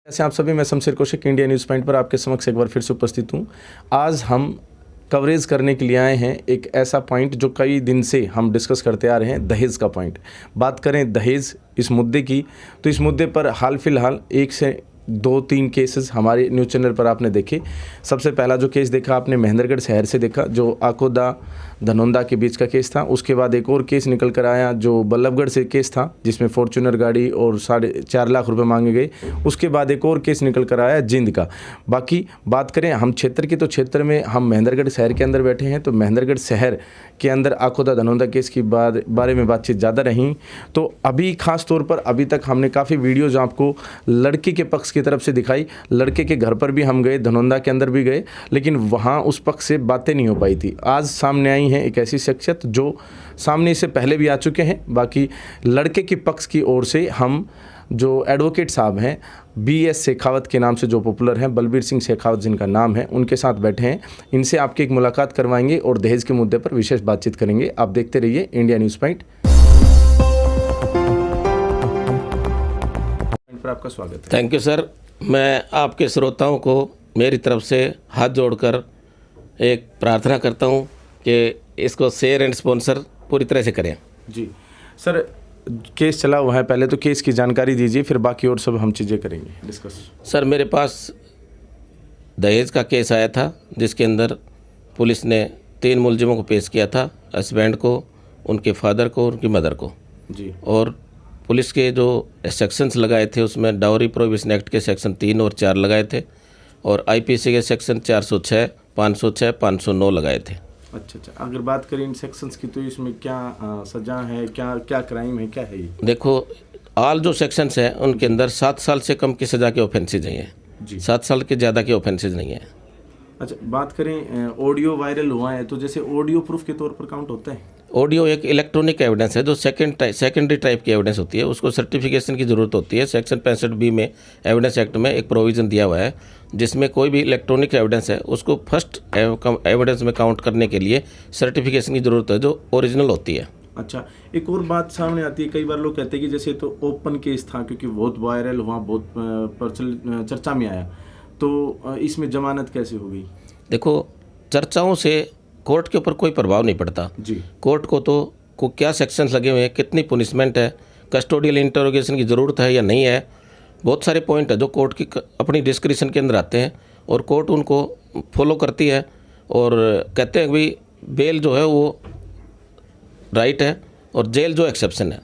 ऐसे आप सभी, मैं Shamsher Kaushik India news point पर आपके समक्ष एक बार फिर से उपस्थित हूँ। आज हम कवरेज करने के लिए आए हैं एक ऐसा पॉइंट जो कई दिन से हम डिस्कस करते आ रहे हैं, दहेज का पॉइंट। बात करें दहेज इस मुद्दे की, तो इस मुद्दे पर हाल फिलहाल 1 से 2-3 केसेस हमारे न्यूज़ चैनल पर आपने देखे। सबसे पहला जो केस देखा आपने महेंद्रगढ़ शहर से देखा, जो आकोदा धनौंदा के बीच का केस था। उसके बाद एक और केस निकल कर आया जो बल्लभगढ़ से केस था, जिसमें फॉर्च्यूनर गाड़ी और 4.5 लाख रुपए मांगे गए। उसके बाद एक और केस निकल कर आया जिंद का। बाकी बात करें हम क्षेत्र की, तो क्षेत्र में हम महेंद्रगढ़ शहर के अंदर बैठे हैं, तो महेंद्रगढ़ शहर के अंदर आकोदा धनौंदा केस की बारे में बातचीत ज़्यादा रही। तो अभी खास तौर पर अभी तक हमने काफ़ी वीडियोज़ आपको लड़के के पक्ष की तरफ से दिखाई। लड़के के घर पर भी हम गए, धनौंदा के अंदर भी गए, लेकिन वहाँ उस पक्ष से बातें नहीं हो पाई थी। आज सामने आई हैं एक ऐसी शख्सियत जो सामने से पहले भी आ चुके हैं। बाकी लड़के के पक्ष की ओर से हम जो एडवोकेट साहब हैं, BS शेखावत के नाम से जो पॉपुलर हैं, बलबीर सिंह शेखावत जिनका नाम है, उनके साथ बैठे हैं। इनसे आपकी एक मुलाकात करवाएंगे और दहेज के मुद्दे पर विशेष बातचीत करेंगे। आप देखते रहिए इंडिया न्यूज़ पॉइंट पर आपका स्वागत है। Thank you sir. मैं आपके श्रोताओं को मेरी तरफ से हाथ जोड़कर एक प्रार्थना करता हूं कि इसको शेयर एंड स्पॉन्सर पूरी तरह से करें। जी सर, केस चला हुआ है, पहले तो केस की जानकारी दीजिए, फिर बाकी और सब हम चीज़ें करेंगे डिस्कस। सर, मेरे पास दहेज का केस आया था, जिसके अंदर पुलिस ने 3 मुलजिमों को पेश किया था, हस्बैंड को, उनके फादर को, उनकी मदर को। जी। और पुलिस के जो सेक्शंस लगाए थे उसमें डाउरी प्रोहिबिशन एक्ट के सेक्शन 3 और 4 लगाए थे, और IPC के सेक्शन 406, 506, 509 लगाए थे। अच्छा, अगर बात करें इन सेक्शंस की, तो इसमें क्या सजा है, क्या क्राइम है, क्या है ये? देखो, ऑल जो सेक्शंस हैं उनके अंदर 7 साल से कम की सज़ा के ऑफेंसेज नहीं है। 7 साल के ज़्यादा के ऑफेंसेज नहीं है। अच्छा, बात करें ऑडियो वायरल हुआ है, तो जैसे ऑडियो प्रूफ के तौर पर काउंट होता है? ऑडियो एक इलेक्ट्रॉनिक एविडेंस है जो सेकेंडरी टाइप की एविडेंस होती है, उसको सर्टिफिकेशन की ज़रूरत होती है। सेक्शन 65B में एविडेंस एक्ट में एक प्रोविज़न दिया हुआ है, जिसमें कोई भी इलेक्ट्रॉनिक एविडेंस है उसको फर्स्ट एविडेंस में काउंट करने के लिए सर्टिफिकेशन की ज़रूरत है, जो ओरिजिनल होती है। अच्छा, एक और बात सामने आती है, कई बार लोग कहते हैं कि जैसे तो ओपन केस था, क्योंकि बहुत वायरल हुआ, बहुत चर्चा में आया, तो इसमें जमानत कैसे हो गई? देखो, चर्चाओं से कोर्ट के ऊपर कोई प्रभाव नहीं पड़ता जी। कोर्ट को क्या सेक्शंस लगे हुए हैं, कितनी पुनिशमेंट है, कस्टोडियल इंटरोगेशन की ज़रूरत है या नहीं है, बहुत सारे पॉइंट है जो कोर्ट की अपनी डिस्क्रिप्शन के अंदर आते हैं, और कोर्ट उनको फॉलो करती है और कहते हैं कि बेल जो है वो राइट है और जेल जो एक्सेप्शन है।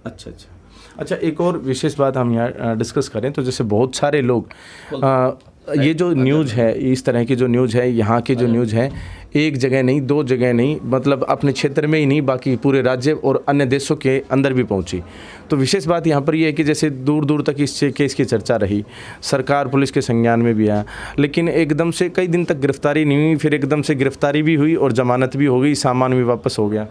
अच्छा, एक और विशेष बात हम यहाँ डिस्कस करें, तो जैसे बहुत सारे लोग ये जो न्यूज़ है, इस तरह की जो न्यूज़ है, यहाँ की जो न्यूज़ है, एक जगह नहीं, 2 जगह नहीं, मतलब अपने क्षेत्र में ही नहीं, बाकी पूरे राज्य और अन्य देशों के अंदर भी पहुँची। तो विशेष बात यहाँ पर ये है कि जैसे दूर दूर तक इस केस की चर्चा रही, सरकार पुलिस के संज्ञान में भी आया, लेकिन एकदम से कई दिन तक गिरफ्तारी नहीं हुई, फिर एकदम से गिरफ्तारी भी हुई और जमानत भी हो गई, सामान भी वापस हो गया।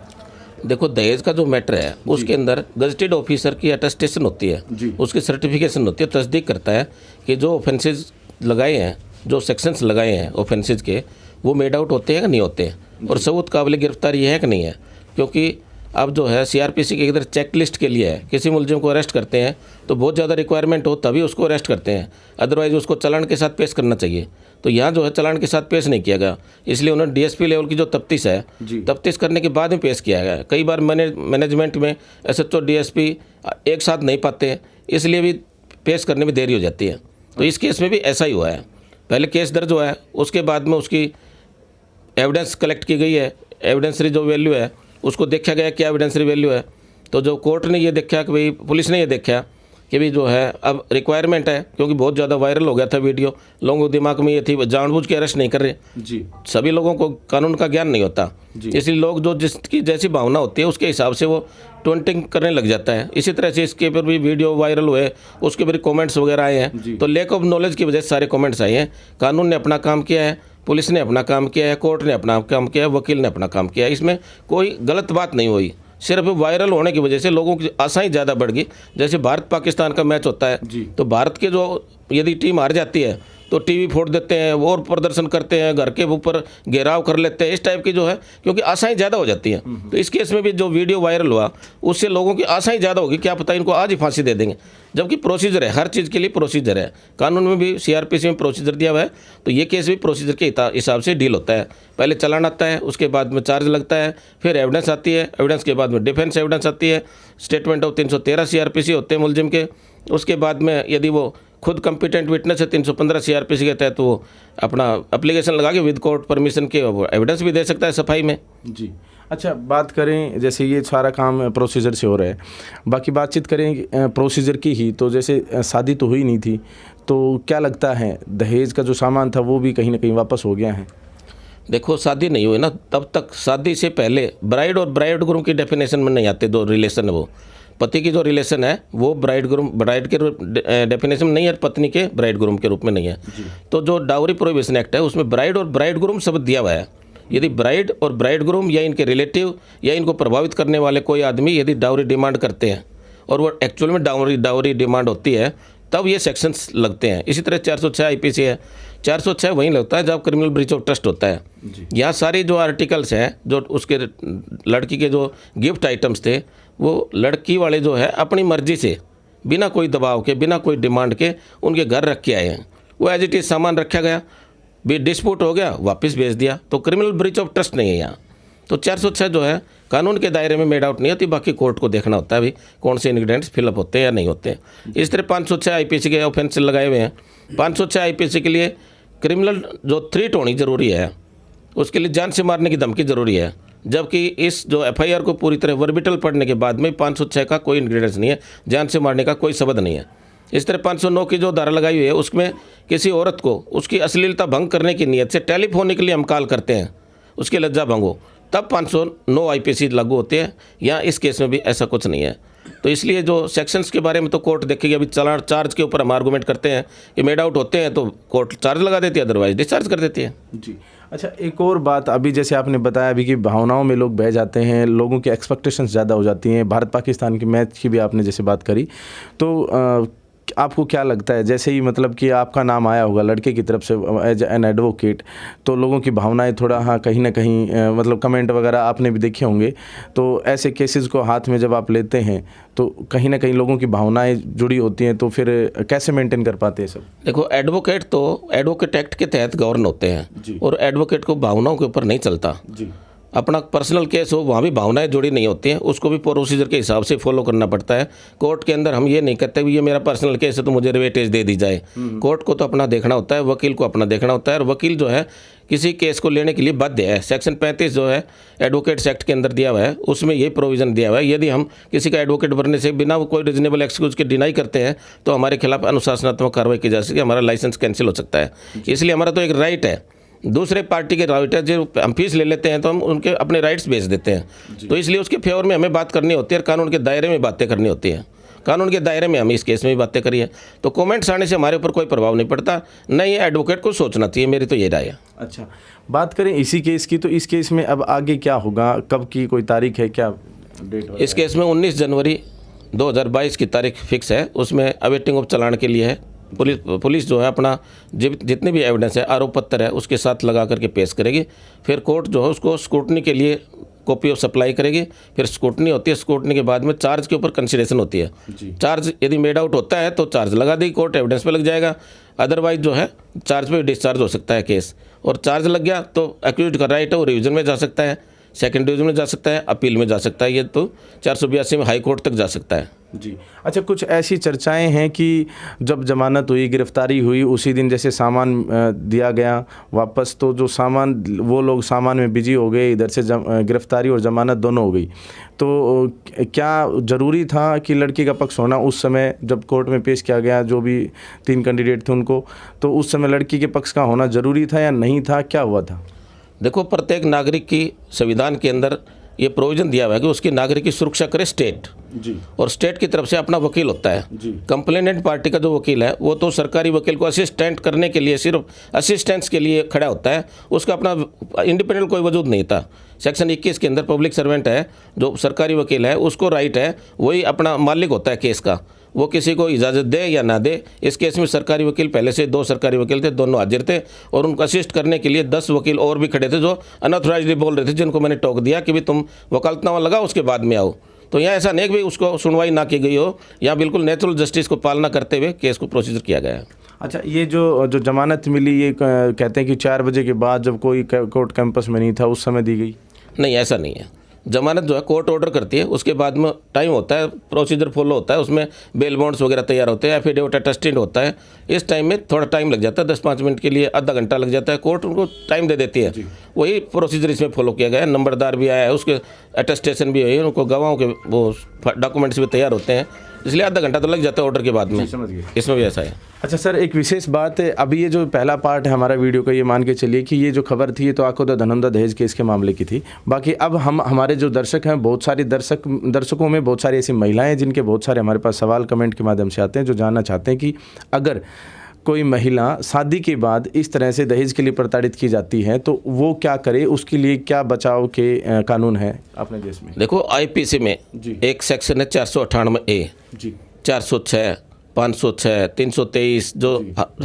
देखो, दहेज का जो मैटर है उसके अंदर गजटेड ऑफिसर की अटेस्टेशन होती है, उसकी सर्टिफिकेशन होती है, तस्दीक करता है कि जो ऑफेंसेज लगाए हैं, जो सेक्शंस लगाए हैं ऑफेंसेज के, वो मेड आउट होते हैं कि नहीं होते हैं, और सबूत काबिल गिरफ्तारी है कि नहीं है। क्योंकि अब जो है CRPC के इधर चेक लिस्ट के लिए है, किसी मुलजिम को अरेस्ट करते हैं तो बहुत ज़्यादा रिक्वायरमेंट हो तभी उसको अरेस्ट करते हैं, अदरवाइज़ उसको चालान के साथ पेश करना चाहिए। तो यहाँ जो है चालान के साथ पेश नहीं किया गया, इसलिए उन्होंने DSP लेवल की जो तफ्तीश है, तफ्तीश करने के बाद में पेश किया गया। कई बार मैनेजमेंट में SHO DSP एक साथ नहीं पाते हैं, इसलिए भी पेश करने में देरी हो जाती है। तो इस केस में भी ऐसा ही हुआ है, पहले केस दर्ज हुआ है, उसके बाद में उसकी एविडेंस कलेक्ट की गई है, एविडेंसरी जो वैल्यू है उसको देखा गया क्या एविडेंसरी वैल्यू है। तो जो कोर्ट ने ये देखा कि भाई, पुलिस ने ये देखा कि भाई जो है अब रिक्वायरमेंट है, क्योंकि बहुत ज़्यादा वायरल हो गया था वीडियो, लोगों के दिमाग में ये थी जानबूझ के अरेस्ट नहीं कर रहे जी। सभी लोगों को कानून का ज्ञान नहीं होता, इसलिए लोग जो जिसकी जैसी भावना होती है उसके हिसाब से वो ट्वेंटिंग करने लग जाता है। इसी तरह से इसके ऊपर भी वीडियो वायरल हुए, उसके ऊपर कमेंट्स वगैरह आए हैं, तो लैक ऑफ नॉलेज की वजह से सारे कमेंट्स आए हैं। कानून ने अपना काम किया है, पुलिस ने अपना काम किया है, कोर्ट ने अपना काम किया है, वकील ने अपना काम किया है, इसमें कोई गलत बात नहीं हुई। सिर्फ वायरल होने की वजह से लोगों की आशाएं ज़्यादा बढ़ गई। जैसे भारत पाकिस्तान का मैच होता है, तो भारत के जो यदि टीम हार जाती है तो टीवी फोड़ देते हैं और प्रदर्शन करते हैं, घर के ऊपर घेराव कर लेते हैं, इस टाइप की जो है, क्योंकि आशाएं ज़्यादा हो जाती हैं। तो इस केस में भी जो वीडियो वायरल हुआ उससे लोगों की आशाएं ज़्यादा होगी, क्या पता इनको आज ही फांसी दे देंगे, जबकि प्रोसीजर है, हर चीज़ के लिए प्रोसीजर है, कानून में भी सीआरपीसी में प्रोसीजर दिया हुआ है। तो ये केस भी प्रोसीजर के हिसाब से डील होता है। पहले चालान आता है, उसके बाद में चार्ज लगता है, फिर एविडेंस आती है, एविडेंस के बाद में डिफेंस एविडेंस आती है, स्टेटमेंट ऑफ 313 सीआरपीसी होते हैं मुलजिम के। उसके बाद में यदि वो खुद कंपिटेंट विटनेस है 315 सीआरपीसी के तहत, तो वो अपना एप्लीकेशन लगा के विद कोर्ट परमिशन के एविडेंस भी दे सकता है सफाई में। जी, अच्छा, बात करें जैसे ये सारा काम प्रोसीजर से हो रहा है, बाकी बातचीत करें प्रोसीजर की ही, तो जैसे शादी तो हुई नहीं थी, तो क्या लगता है दहेज का जो सामान था वो भी कहीं ना कहीं वापस हो गया है? देखो, शादी नहीं हुई ना, तब तक शादी से पहले ब्राइड और ब्राइड ग्रूम की डेफिनेशन में नहीं आते। दो रिलेशन है, वो पति की जो रिलेशन है वो ब्राइड के डेफिनेशन में नहीं है, पत्नी के ब्राइड ग्रूम के रूप में नहीं है। तो जो डाउरी प्रोहिबिशन एक्ट है उसमें ब्राइड और ब्राइड ग्रूम शब्द दिया हुआ है। यदि ब्राइड और ब्राइड ग्रूम या इनके रिलेटिव या इनको प्रभावित करने वाले कोई आदमी यदि डाउरी डिमांड करते हैं और वो एक्चुअल में डाउरी डिमांड होती है, तब ये सेक्शंस लगते हैं। इसी तरह 406 आईपीसी है, 406 वहीं लगता है जब क्रिमिनल ब्रीच ऑफ ट्रस्ट होता है। यहाँ सारी जो आर्टिकल्स हैं, जो उसके लड़की के जो गिफ्ट आइटम्स थे, वो लड़की वाले जो है अपनी मर्जी से, बिना कोई दबाव के, बिना कोई डिमांड के उनके घर रख के आए हैं। वो एज इट इज सामान रखा गया, भी डिस्प्यूट हो गया, वापस भेज दिया, तो क्रिमिनल ब्रीच ऑफ ट्रस्ट नहीं है यहाँ। तो 406 जो है कानून के दायरे में मेड आउट नहीं होती, बाकी कोर्ट को देखना होता है भी कौन से इंग्रेडिएंट्स फिलअप होते हैं या नहीं होते हैं। इस तरह 506 आईपीसी के ऑफेंस लगाए हुए हैं। 506 आईपीसी के लिए क्रिमिनल जो थ्रेट होनी ज़रूरी है, उसके लिए जान से मारने की धमकी ज़रूरी है, जबकि इस जो एफआईआर को पूरी तरह वर्बिटल पढ़ने के बाद में 506 का कोई इंग्रेडिएंट्स नहीं है, जान से मारने का कोई शब्द नहीं है। इस तरह 509 की जो धारा लगाई हुई है उसमें किसी औरत को उसकी अश्लीलता भंग करने की नीयत से टेलीफोन के लिए हम कॉल करते हैं, उसकी लज्जा भंग हो, तब 509 आईपीसी लागू होते हैं। यहाँ इस केस में भी ऐसा कुछ नहीं है। तो इसलिए जो सेक्शंस के बारे में तो कोर्ट देखेगी। अभी चालान चार्ज के ऊपर हम आर्गूमेंट करते हैं कि मेड आउट होते हैं तो कोर्ट चार्ज लगा देती है, अदरवाइज डिस्चार्ज कर देती है। जी, अच्छा, एक और बात, अभी जैसे आपने बताया अभी कि भावनाओं में लोग बह जाते हैं, लोगों की एक्सपेक्टेशंस ज़्यादा हो जाती हैं। भारत पाकिस्तान की मैच की भी आपने जैसे बात करी, तो आपको क्या लगता है, जैसे ही मतलब कि आपका नाम आया होगा लड़के की तरफ से एज एन एडवोकेट, तो लोगों की भावनाएं थोड़ा, हाँ, कहीं ना कहीं मतलब कमेंट वगैरह आपने भी देखे होंगे, तो ऐसे केसेस को हाथ में जब आप लेते हैं तो कहीं ना कहीं लोगों की भावनाएं जुड़ी होती हैं, तो फिर कैसे मेंटेन कर पाते हैं सब? देखो, एडवोकेट तो एडवोकेट एक्ट के तहत गवर्न होते हैं और एडवोकेट को भावनाओं के ऊपर नहीं चलता। जी, अपना पर्सनल केस हो वहाँ भी भावनाएं जुड़ी नहीं होती हैं, उसको भी प्रोसीजर के हिसाब से फॉलो करना पड़ता है। कोर्ट के अंदर हम ये नहीं कहते भी ये मेरा पर्सनल केस है तो मुझे रिवेटेज दे दी जाए। कोर्ट को तो अपना देखना होता है, वकील को अपना देखना होता है, और वकील जो है किसी केस को लेने के लिए बाध्य है। सेक्शन 35 जो है एडवोकेट्स एक्ट के अंदर दिया हुआ है, उसमें ये प्रोविज़न दिया हुआ है, यदि हम किसी का एडवोकेट बनने से बिना कोई रीजनेबल एक्सक्यूज के डिनाई करते हैं तो हमारे खिलाफ अनुशासनात्मक कार्रवाई की जा सकती है, हमारा लाइसेंस कैंसिल हो सकता है। इसलिए हमारा तो एक राइट है। दूसरे पार्टी के राइट है, जो हम फीस ले लेते हैं तो हम उनके अपने राइट्स बेच देते हैं, तो इसलिए उसके फेवर में हमें बात करनी होती है और कानून के दायरे में बातें करनी होती हैं। कानून के दायरे में हम इस केस में भी बातें करी है, तो कमेंट्स आने से हमारे ऊपर कोई प्रभाव नहीं पड़ता, नहीं एडवोकेट को सोचना चाहिए, मेरी तो ये राय है। अच्छा, बात करें इसी केस की, तो इस केस में अब आगे क्या होगा, कब की कोई तारीख है, क्या डेट? इस केस में 19 जनवरी 2022 की तारीख फिक्स है, उसमें अवेटिंग ऑफ चालान के लिए है। पुलिस जो है अपना जितने भी एविडेंस है, आरोप पत्र है, उसके साथ लगा करके पेश करेगी। फिर कोर्ट जो है उसको स्क्रूटनी के लिए कॉपी ऑफ सप्लाई करेगी। फिर स्क्रूटनी होती है, स्क्रूटनी के बाद में चार्ज के ऊपर कंसिडरेशन होती है। चार्ज यदि मेड आउट होता है तो चार्ज लगा देगी कोर्ट, एविडेंस पे लग जाएगा, अदरवाइज जो है चार्ज पे डिस्चार्ज हो सकता है केस। और चार्ज लग गया तो एक्यूज्ड का राइट है वो रिवीजन में जा सकता है, सेकंड डिवीजन में जा सकता है, अपील में जा सकता है, ये तो 482 में हाई कोर्ट तक जा सकता है। जी, अच्छा, कुछ ऐसी चर्चाएं हैं कि जब जमानत हुई, गिरफ्तारी हुई, उसी दिन जैसे सामान दिया गया वापस, तो जो सामान, वो लोग सामान में बिजी हो गए, इधर से गिरफ्तारी और जमानत दोनों हो गई, तो क्या ज़रूरी था कि लड़की का पक्ष होना उस समय जब कोर्ट में पेश किया गया, जो भी 3 कैंडिडेट थे उनको, तो उस समय लड़की के पक्ष का होना ज़रूरी था या नहीं था, क्या हुआ था? देखो, प्रत्येक नागरिक की संविधान के अंदर ये प्रोविजन दिया हुआ है कि उसकी नागरिक की सुरक्षा करे स्टेट। जी, और स्टेट की तरफ से अपना वकील होता है। कंप्लेनेंट पार्टी का जो वकील है वो तो सरकारी वकील को असिस्टेंट करने के लिए, सिर्फ असिस्टेंस के लिए खड़ा होता है, उसका अपना इंडिपेंडेंट कोई वजूद नहीं था। सेक्शन 21 के अंदर पब्लिक सर्वेंट है, जो सरकारी वकील है, उसको राइट है, वही अपना मालिक होता है केस का, वो किसी को इजाज़त दे या ना दे। इस केस में सरकारी वकील पहले से 2 सरकारी वकील थे, दोनों हाजिर थे और उनको असिस्ट करने के लिए 10 वकील और भी खड़े थे जो अनऑथराइज्ड बोल रहे थे, जिनको मैंने टोक दिया कि भी तुम वकालतनामा लगाओ उसके बाद में आओ। तो यहाँ ऐसा नहीं कि उसको सुनवाई ना की गई हो, यहाँ बिल्कुल नेचुरल जस्टिस को पालना करते हुए केस को प्रोसीजर किया गया है। अच्छा, ये जो जमानत मिली, ये कहते हैं कि 4 बजे के बाद जब कोई कोर्ट कैंपस में नहीं था उस समय दी गई? नहीं, ऐसा नहीं है। जमानत जो है कोर्ट ऑर्डर करती है, उसके बाद में टाइम होता है, प्रोसीजर फॉलो होता है, उसमें बेल बॉन्ड्स वगैरह तैयार होते हैं, एफिडेविट अटेस्टेड होता है। इस टाइम में थोड़ा टाइम लग जाता है, 10-5 मिनट के लिए आधा घंटा लग जाता है, कोर्ट उनको टाइम दे देती है। वही प्रोसीजर इसमें फॉलो किया गया है। नंबरदार भी आया है, उसके अटेस्टेशन भी है, उनको गवाहों के वो डॉक्यूमेंट्स भी तैयार होते हैं, इसलिए आधा घंटा तो लग जाता है ऑर्डर के बाद में। समझ गए। इसमें भी ऐसा है। अच्छा सर, एक विशेष बात है, अभी ये जो पहला पार्ट है हमारा वीडियो का, ये मान के चलिए कि ये जो खबर थी ये तो आखोदा धनंदा दहेज केस के मामले की थी। बाकी अब हमारे जो दर्शक हैं, बहुत सारे दर्शकों में बहुत सारी ऐसी महिलाएं हैं जिनके बहुत सारे हमारे पास सवाल कमेंट के माध्यम से आते हैं, जो जानना चाहते हैं कि अगर कोई महिला शादी के बाद इस तरह से दहेज के लिए प्रताड़ित की जाती है तो वो क्या करे, उसके लिए क्या बचाव के कानून है अपने देश में? देखो, आईपीसी में एक सेक्शन है 498A जी, 406, 506, 323 जो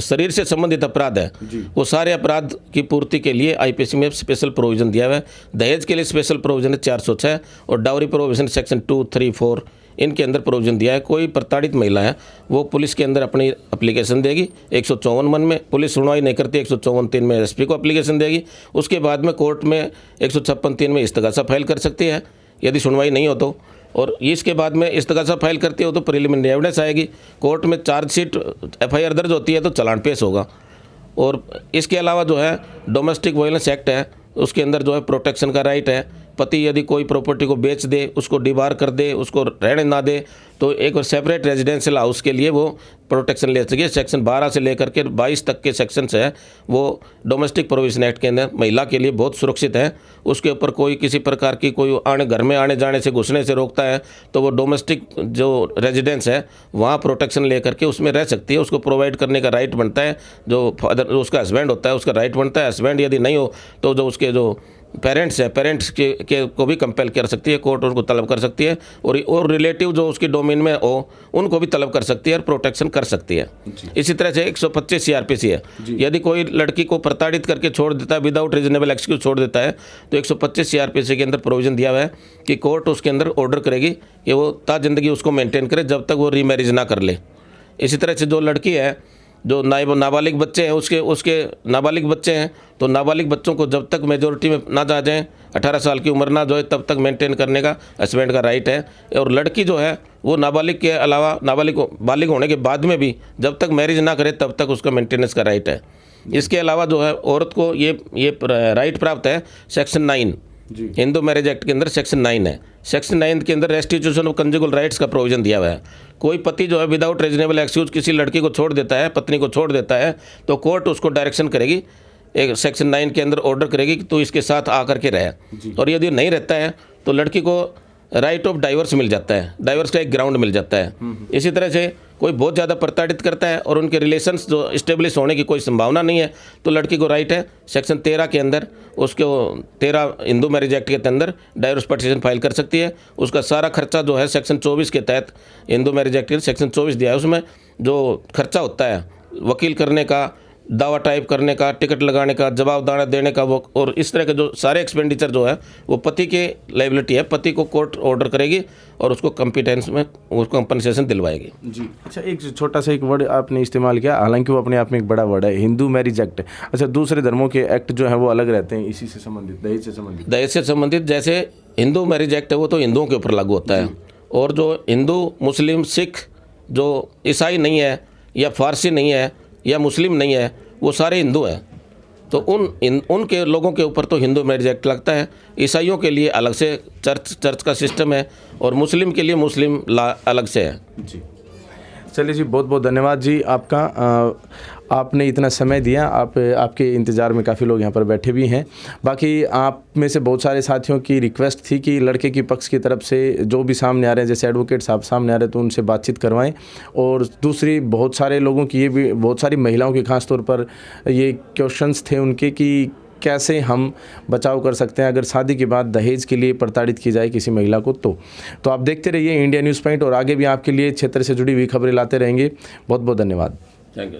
शरीर से संबंधित अपराध है, वो सारे अपराध की पूर्ति के लिए आईपीसी में स्पेशल प्रोविजन दिया हुआ है। दहेज के लिए स्पेशल प्रोविजन है 406 और डाउरी प्रोविजन सेक्शन 2, 3, 4 इनके अंदर प्रोविजन दिया है। कोई प्रताड़ित महिला है वो पुलिस के अंदर अपनी एप्लीकेशन देगी 154 में, पुलिस सुनवाई नहीं करती 154 में एसपी को एप्लीकेशन देगी। उसके बाद में कोर्ट में 156 में इस्तगासा फाइल कर सकती है यदि सुनवाई नहीं हो तो, और इसके बाद में इस्तगासा फाइल करती हो तो प्रिलिमिनरी एविडेंस आएगी, कोर्ट में चार्जशीट एफआईआर दर्ज होती है तो चालान पेश होगा। और इसके अलावा जो है डोमेस्टिक वायलेंस एक्ट है, उसके अंदर जो है प्रोटेक्शन का राइट है। पति यदि कोई प्रॉपर्टी को बेच दे, उसको डिबार कर दे, उसको रहने ना दे, तो एक सेपरेट रेजिडेंशियल हाउस के लिए वो प्रोटेक्शन ले सके। सेक्शन 12 से लेकर के 22 तक के सेक्शंस है वो डोमेस्टिक प्रोविजन एक्ट के अंदर महिला के लिए बहुत सुरक्षित है। उसके ऊपर कोई किसी प्रकार की कोई घर में आने जाने से, घुसने से रोकता है तो वो डोमेस्टिक जो रेजिडेंस है वहाँ प्रोटेक्शन ले करके उसमें रह सकती है। उसको प्रोवाइड करने का राइट बनता है, जो फादर उसका हस्बैंड होता है उसका राइट बनता है। हस्बैंड यदि नहीं हो तो जो उसके जो पेरेंट्स है, पेरेंट्स के को भी कंपेल कर सकती है कोर्ट, उनको तलब कर सकती है, और रिलेटिव जो उसकी डोमेन में हो उनको भी तलब कर सकती है और प्रोटेक्शन कर सकती है। इसी तरह से 125 सीआरपीसी है, यदि कोई लड़की को प्रताड़ित करके छोड़ देता है, विदाउट रीजनेबल एक्सक्यूज छोड़ देता है, तो 125 सीआरपीसी के अंदर प्रोविजन दिया हुआ है कि कोर्ट उसके अंदर ऑर्डर करेगी कि वो ता जिंदगी उसको मेंटेन करे जब तक वो रीमैरिज ना कर ले। इसी तरह से जो लड़की है, जो नाबालिग बच्चे हैं, उसके नाबालिग बच्चे हैं, तो नाबालिग बच्चों को जब तक मेजोरिटी में ना जा जाएं, 18 साल की उम्र ना जो है, तब तक मेंटेन करने का हस्बैंड का राइट है। और लड़की जो है वो नाबालिग के अलावा बालिग होने के बाद में भी जब तक मैरिज ना करे तब तक उसका मेंटेनेंस का राइट है। इसके अलावा जो है औरत को ये राइट प्राप्त है सेक्शन 9 हिंदू मैरिज एक्ट के अंदर सेक्शन 9 है। सेक्शन 9 के अंदर रेस्टिट्यूशन ऑफ कंजुगल राइट्स का प्रोविजन दिया हुआ है। कोई पति जो है विदाउट रीजनेबल एक्सक्यूज किसी लड़की को छोड़ देता है, पत्नी को छोड़ देता है, तो कोर्ट उसको डायरेक्शन करेगी, एक सेक्शन 9 के अंदर ऑर्डर करेगी कि तू इसके साथ आकर के रहे। और यदि नहीं रहता है तो लड़की को राइट ऑफ डाइवर्स मिल जाता है, डाइवर्स का एक ग्राउंड मिल जाता है। इसी तरह से कोई बहुत ज़्यादा प्रताड़ित करता है और उनके रिलेशंस जो इस्टेब्लिश होने की कोई संभावना नहीं है, तो लड़की को राइट है सेक्शन 13 के अंदर, उसके 13 हिंदू मैरिज एक्ट के अंदर डाइवर्स पिटीशन फाइल कर सकती है। उसका सारा खर्चा जो है सेक्शन 24 के तहत, हिंदू मैरिज एक्ट के सेक्शन 24 दिया है, उसमें जो खर्चा होता है वकील करने का, दावा टाइप करने का, टिकट लगाने का, जवाब दाना देने का, वो और इस तरह के जो सारे एक्सपेंडिचर जो है वो पति के लायबिलिटी है। पति को कोर्ट ऑर्डर करेगी और उसको कॉम्पिटेंस में उसको कंपनसेशन दिलवाएगी। जी अच्छा, एक छोटा सा एक वर्ड आपने इस्तेमाल किया, हालांकि वो अपने आप में एक बड़ा वर्ड है, हिंदू मैरिज एक्ट। अच्छा, दूसरे धर्मों के एक्ट जो है वो अलग रहते हैं इसी से संबंधित, दहेज से संबंधित। जैसे हिंदू मैरिज एक्ट है वो तो हिंदुओं के ऊपर लागू होता है, और जो हिंदू, मुस्लिम, सिख, जो ईसाई नहीं है या फारसी नहीं है या मुस्लिम नहीं है, वो सारे हिंदू हैं, तो उनके लोगों के ऊपर तो हिंदू मैरिज एक्ट लगता है। ईसाइयों के लिए अलग से चर्च का सिस्टम है और मुस्लिम के लिए मुस्लिम ला अलग से है। जी चलिए जी, बहुत बहुत धन्यवाद जी आपका, आपने इतना समय दिया। आपके इंतज़ार में काफ़ी लोग यहाँ पर बैठे भी हैं। बाकी आप में से बहुत सारे साथियों की रिक्वेस्ट थी कि लड़के की पक्ष की तरफ से जो भी सामने आ रहे हैं, जैसे एडवोकेट साहब सामने आ रहे हैं, तो उनसे बातचीत करवाएं। और दूसरी बहुत सारे लोगों की, ये भी बहुत सारी महिलाओं की खास तौर पर ये क्वेश्चंस थे उनके कि कैसे हम बचाव कर सकते हैं अगर शादी के बाद दहेज के लिए प्रताड़ित की जाए किसी महिला को। तो आप देखते रहिए इंडिया न्यूज़ पॉइंट, और आगे भी आपके लिए क्षेत्र से जुड़ी हुई खबरें लाते रहेंगे। बहुत बहुत धन्यवाद। Thank you.